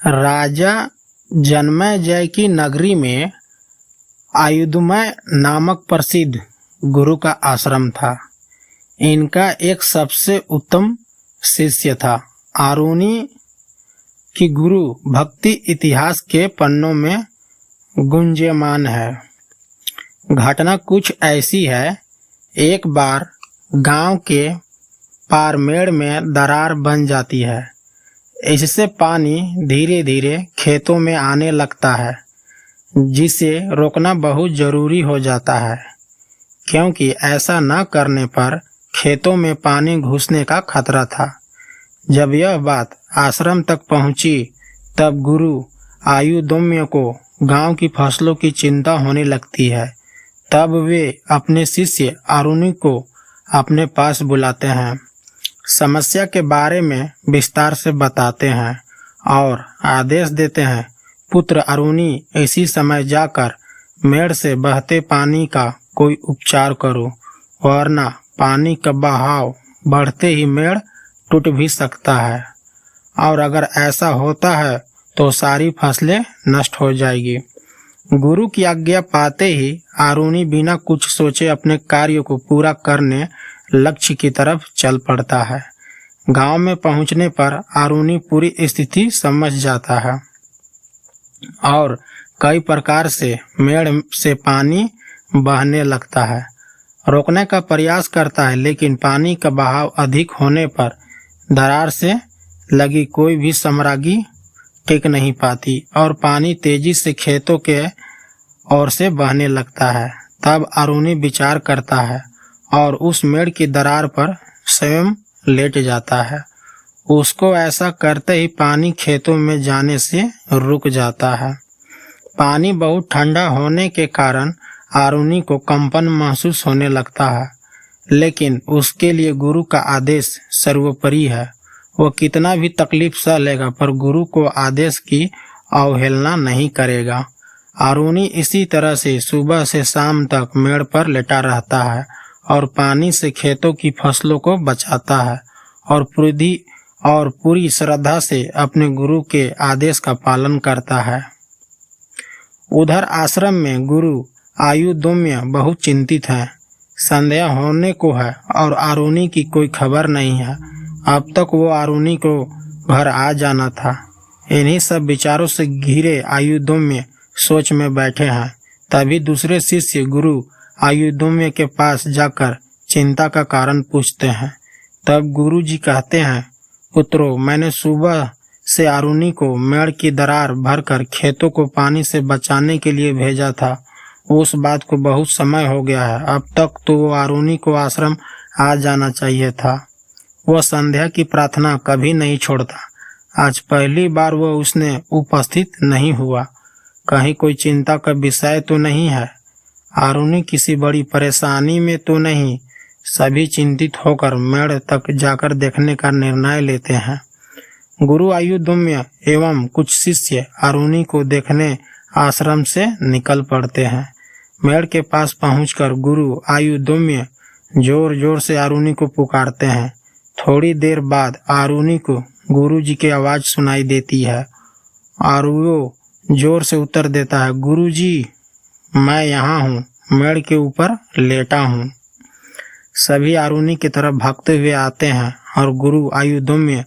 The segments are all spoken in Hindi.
राजा जन्मेजय की नगरी में आयुधमय नामक प्रसिद्ध गुरु का आश्रम था। इनका एक सबसे उत्तम शिष्य था। आरुणि की गुरु भक्ति इतिहास के पन्नों में गुंजयमान है। घटना कुछ ऐसी है, एक बार गांव के पारमेड़ में दरार बन जाती है। इससे पानी धीरे धीरे खेतों में आने लगता है, जिसे रोकना बहुत जरूरी हो जाता है, क्योंकि ऐसा न करने पर खेतों में पानी घुसने का खतरा था। जब यह बात आश्रम तक पहुंची, तब गुरु आयुधम्य को गांव की फसलों की चिंता होने लगती है। तब वे अपने शिष्य आरुणि को अपने पास बुलाते हैं, समस्या के बारे में विस्तार से बताते हैं और आदेश देते हैं, पुत्र आरुणि, इसी समय जाकर मेड़ से बहते पानी का कोई उपचार करो, वरना पानी का बहाव बढ़ते ही मेड़ टूट भी सकता है, और अगर ऐसा होता है तो सारी फसलें नष्ट हो जाएगी। गुरु की आज्ञा पाते ही आरुणि बिना कुछ सोचे अपने कार्य को पूरा करने लक्ष्य की तरफ चल पड़ता है। गांव में पहुंचने पर आरुणि पूरी स्थिति समझ जाता है और कई प्रकार से मेड़ से पानी बहने लगता है। रोकने का प्रयास करता है, लेकिन पानी का बहाव अधिक होने पर दरार से लगी कोई भी सामग्री टिक नहीं पाती और पानी तेजी से खेतों के ओर से बहने लगता है। तब आरुणि विचार करता है और उस मेड़ की दरार पर स्वयं लेट जाता है। उसको ऐसा करते ही पानी खेतों में जाने से रुक जाता है। पानी बहुत ठंडा होने के कारण आरुणि को कंपन महसूस होने लगता है, लेकिन उसके लिए गुरु का आदेश सर्वोपरि है। वो कितना भी तकलीफ सह लेगा, पर गुरु को आदेश की अवहेलना नहीं करेगा। आरुणि इसी तरह से सुबह से शाम तक मेड़ पर लेटा रहता है और पानी से खेतों की फसलों को बचाता है और पूरी श्रद्धा से अपने गुरु के आदेश का पालन करता है। उधर आश्रम में गुरु आयुधम्य बहुत चिंतित हैं। संध्या होने को है और आरुणि की कोई खबर नहीं है। अब तक वो आरुणि को घर आ जाना था। इन्हीं सब विचारों से घिरे आयुधम्य सोच में बैठे हैं। तभी दूसरे शिष्य गुरु आयुधम्य के पास जाकर चिंता का कारण पूछते हैं। तब गुरु जी कहते हैं, पुत्रों, मैंने सुबह से आरुणि को मेड़ की दरार भरकर खेतों को पानी से बचाने के लिए भेजा था। उस बात को बहुत समय हो गया है। अब तक तो वो आरुणि को आश्रम आ जाना चाहिए था। वह संध्या की प्रार्थना कभी नहीं छोड़ता। आज पहली बार वह उसने उपस्थित नहीं हुआ। कहीं कोई चिंता का विषय तो नहीं है? आरुणि किसी बड़ी परेशानी में तो नहीं? सभी चिंतित होकर मेड़ तक जाकर देखने का निर्णय लेते हैं। गुरु आयुधम्य एवं कुछ शिष्य आरुणि को देखने आश्रम से निकल पड़ते हैं। मेड़ के पास पहुंचकर गुरु आयुधम्य जोर जोर से आरुणि को पुकारते हैं। थोड़ी देर बाद आरुणि को गुरु जी की आवाज सुनाई देती है और वो जोर से उत्तर देता है, गुरु जी, मैं यहाँ हूँ, मेड़ के ऊपर लेटा हूँ। सभी आरुणि की तरफ भागते हुए आते हैं और गुरु आयुधम्य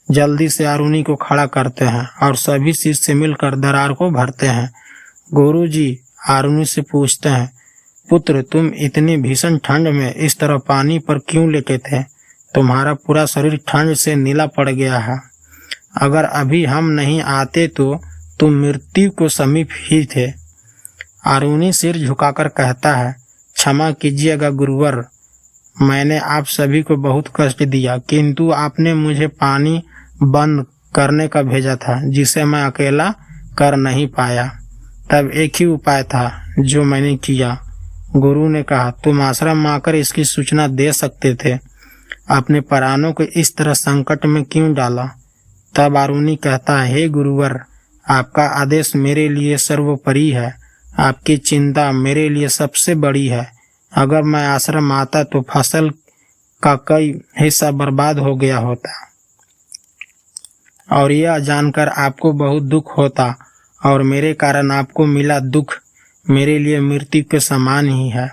जल्दी से आरुणि को खड़ा करते हैं और सभी शिष्य मिलकर दरार को भरते हैं। गुरु जी आरुणि से पूछते हैं, पुत्र, तुम इतनी भीषण ठंड में इस तरह पानी पर क्यों लेटे थे? तुम्हारा पूरा शरीर ठंड से नीला पड़ गया है। अगर अभी हम नहीं आते तो तुम मृत्यु को समीप ही थे। आरुणि सिर झुकाकर कहता है, क्षमा कीजिएगा गुरुवर, मैंने आप सभी को बहुत कष्ट दिया, किंतु आपने मुझे पानी बंद करने का भेजा था, जिसे मैं अकेला कर नहीं पाया। तब एक ही उपाय था जो मैंने किया। गुरु ने कहा, तुम आश्रम में आकर इसकी सूचना दे सकते थे। अपने प्राणों को इस तरह संकट में क्यों डाला? तब आरुणि कहता है, हे गुरुवर, आपका आदेश मेरे लिए सर्वोपरि है। आपकी चिंता मेरे लिए सबसे बड़ी है। अगर मैं आश्रम आता तो फसल का कई हिस्सा बर्बाद हो गया होता। और यह जानकर आपको बहुत दुख होता और मेरे कारण आपको मिला दुख मेरे लिए मृत्यु के समान ही है।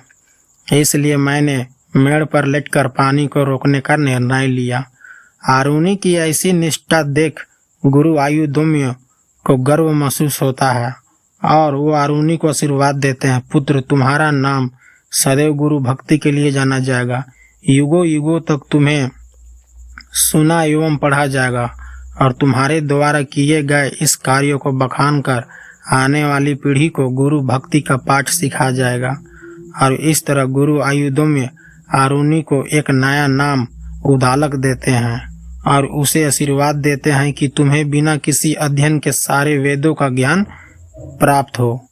इसलिए मैंने मेड़ पर लेटकर पानी को रोकने का निर्णय लिया। आरुनी की ऐसी निष्ठा देख गुरु आयुधम्य को गर्व महसूस होता है और वो आरुनी को आशीर्वाद देते हैं, पुत्र तुम्हारा नाम सदैव गुरु भक्ति के लिए जाना जाएगा। युगों युगों तक तुम्हें सुना एवं पढ़ा जाएगा और तुम्हारे द्वारा किए गए इस कार्यों को बखान कर आने वाली पीढ़ी को गुरु भक्ति का पाठ सिखाया जाएगा। और इस तरह गुरु आयुधम्य आरुनी को एक नया नाम उदालक देते हैं और उसे आशीर्वाद देते हैं कि तुम्हें बिना किसी अध्ययन के सारे वेदों का ज्ञान प्राप्त हो।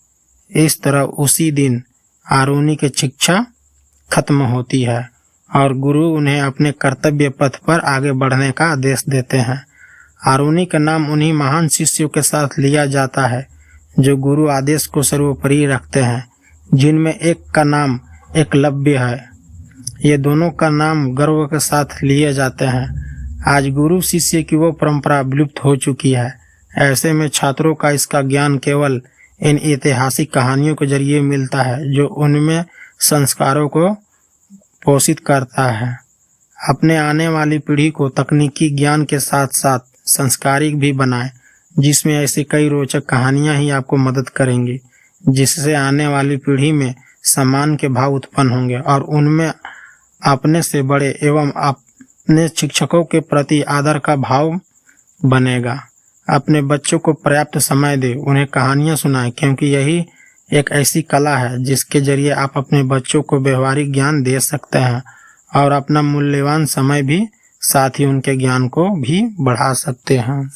इस तरह उसी दिन आरुनी की शिक्षा खत्म होती है और गुरु उन्हें अपने कर्तव्य पथ पर आगे बढ़ने का आदेश देते हैं। आरुनी का नाम उन्हीं महान शिष्यों के साथ लिया जाता है जो गुरु आदेश को सर्वोपरि रखते हैं, जिनमें एक का नाम एकलव्य है। ये दोनों का नाम गर्व के साथ लिए जाते हैं। आज गुरु शिष्य की वो परंपरा विलुप्त हो चुकी है। ऐसे में छात्रों का इसका ज्ञान केवल इन ऐतिहासिक कहानियों के जरिए मिलता है जो उनमें संस्कारों को पोषित करता है। अपने आने वाली पीढ़ी को तकनीकी ज्ञान के साथ साथ संस्कारिक भी बनाएं, जिसमें ऐसी कई रोचक कहानियां ही आपको मदद करेंगी, जिससे आने वाली पीढ़ी में सम्मान के भाव उत्पन्न होंगे और उनमें अपने से बड़े एवं अपने शिक्षकों के प्रति आदर का भाव बनेगा। अपने बच्चों को पर्याप्त समय दें, उन्हें कहानियां सुनाएं, क्योंकि यही एक ऐसी कला है जिसके जरिए आप अपने बच्चों को व्यवहारिक ज्ञान दे सकते हैं और अपना मूल्यवान समय भी साथ ही उनके ज्ञान को भी बढ़ा सकते हैं।